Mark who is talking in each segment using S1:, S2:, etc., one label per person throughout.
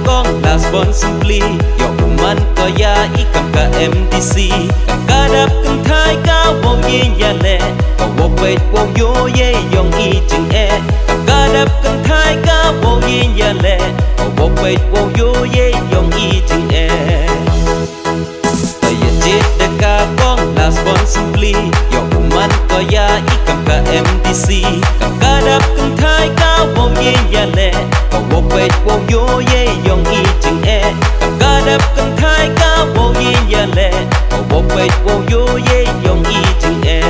S1: kong las bon simply yo man ko ya ikam ka MDC kam kadap kan thai ka wo yin ya le ko wo pet wo yo ye yong i ching e kam kadap kan thai ka wo yin ya le ko wo pet wo yo ye yong i ching e ya jet de ka kong las bon simply yo man ko ya ikam ka MDC kam kadap kan thai ka wo yin ya le ko wo pet wo yo ye yong i ching e kam kadap kan thai ka wo yin ya le ko wo pet wo yo ye yong i ching e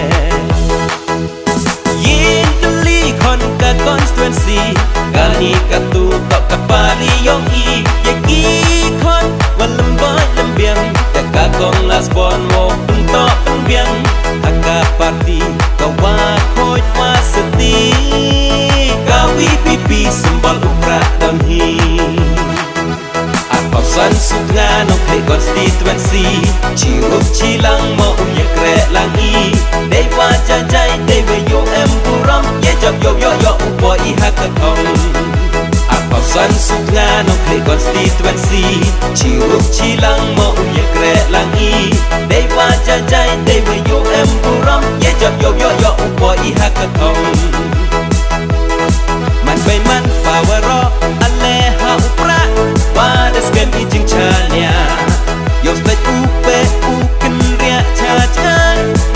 S1: yin to li kon ka constituency kali ka tu to ka pali yong i ye ki kon walam boy lam biang ka ka kong las bon wo to biang aka party ka wa khoi wa sati ka wi pipi sembal ukra dan hi apa san sukna no kle constituency chirup chilang mo ye kre langi dei wa jajai dei we yo em buram ye jab yo yo yo upo I hackathon apa san sukna no kle constituency chirup chilang mo ye kre langi dei wa jajai dei we yo em buram ye jab yo yo yo upo I hackathon man bay man power ro ale ha upra wa desken I jing chania yo stai upe u kin ria cha cha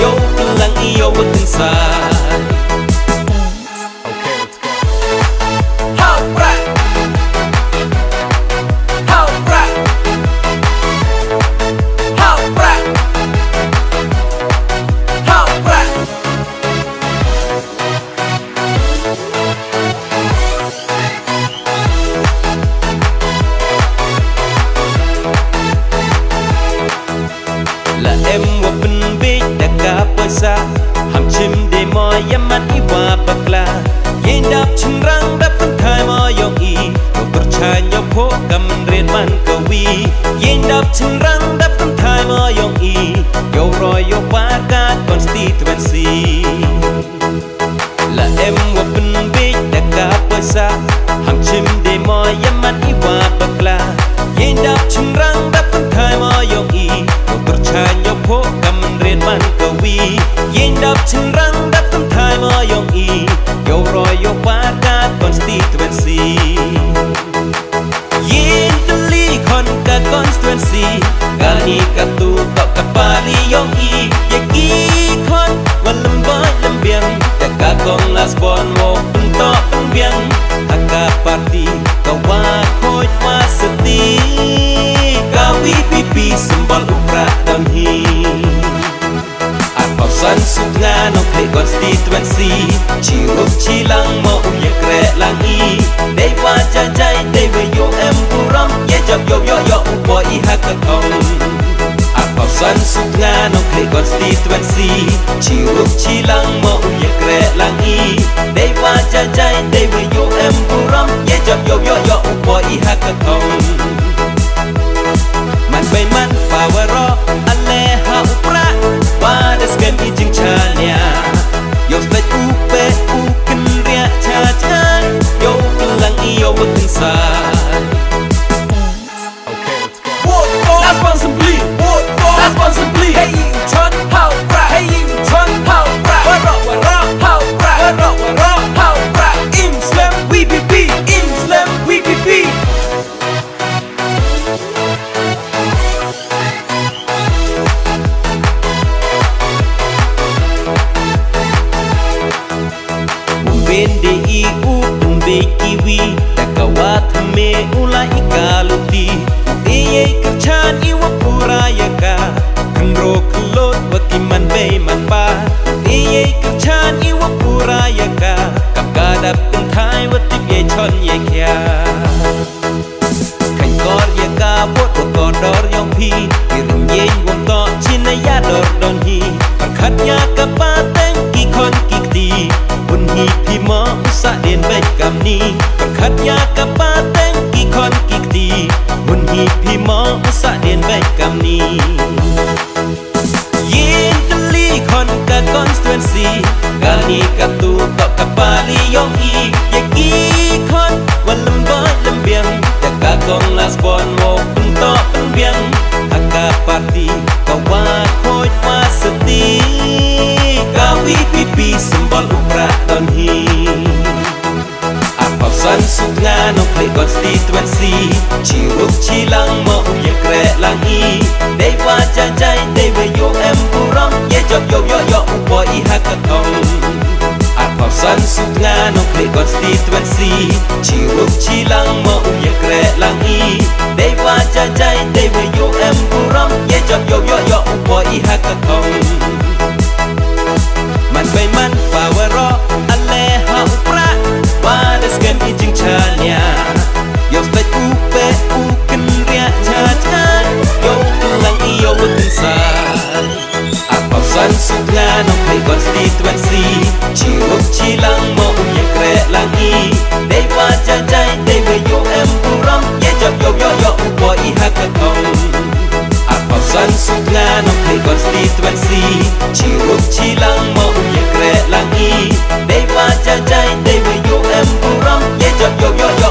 S1: yo lang I yo butin sa okay let's go how upra how upra how upra how upra là em wa bin big da ka pasa ham chim de mo yaman I wa bakla yin dap chin rang dap kan thai mo yong I yo per cha nyo pho kam ren man ka wi yin dap chin rang dap kan thai mo yong I yo ro yo wa ka constituency là em wa bin big da ka pasa ham chim de mo yaman I wa bakla yin dap chin rang dap kan thai mo yong I percaya po kamen ren man kawi yin dap chin rang dap tam thai mo yong I yo roy yo warga constituency yin to li kon ka constituency kali ka tu to ka pali yong I ye ki kon walam boy lam biang ta ka kong las bon mo to biang aka party ka wa khoi wa sati ka wi pipi sembal ukra dan hi apa san sukna no kle constituency chirup chilang mo ye kre langi dei wa jajai dei we yo em buram ye jab yo yo yo upo I hackathon apa san sukna no kle constituency chirup chilang mo ye kre langi dei wa jajai dei we yo em buram ye jab yo yo yo upo I hackathon man bay man power ro ale ha upra wa desken I jing chania yo stai upe u kin ria cha cha yo lang I yo butin sa okay let's go last one simply last one simply hey you chon how upra hey you chon how upra wa ro how upra wa ro how upra im slam we be in slam we be chirup chilang mo ye kre langi dei wa jajai dei we yo em buram ye job yo yo yo upo I hackathon apa san sukna no kli constituency chirup chilang mo ye kre langi dei wa jajai dei we yo em buram ye job yo yo yo upo I hackathon man bay man pawero ale ha upra wa deskem I jing chania yo stai upe uken ria cha cha yo lang I yo utensa apa san sukna no kli constituency chirup chilang mo ye kre langi dei wa jajai dei we yo em buram ye job yo yo yo upo I hackathon apa san sukna no kli constituency chirup chilang mo ye kre langi dei wa jajai dei we yo em buram ye job yo yo yo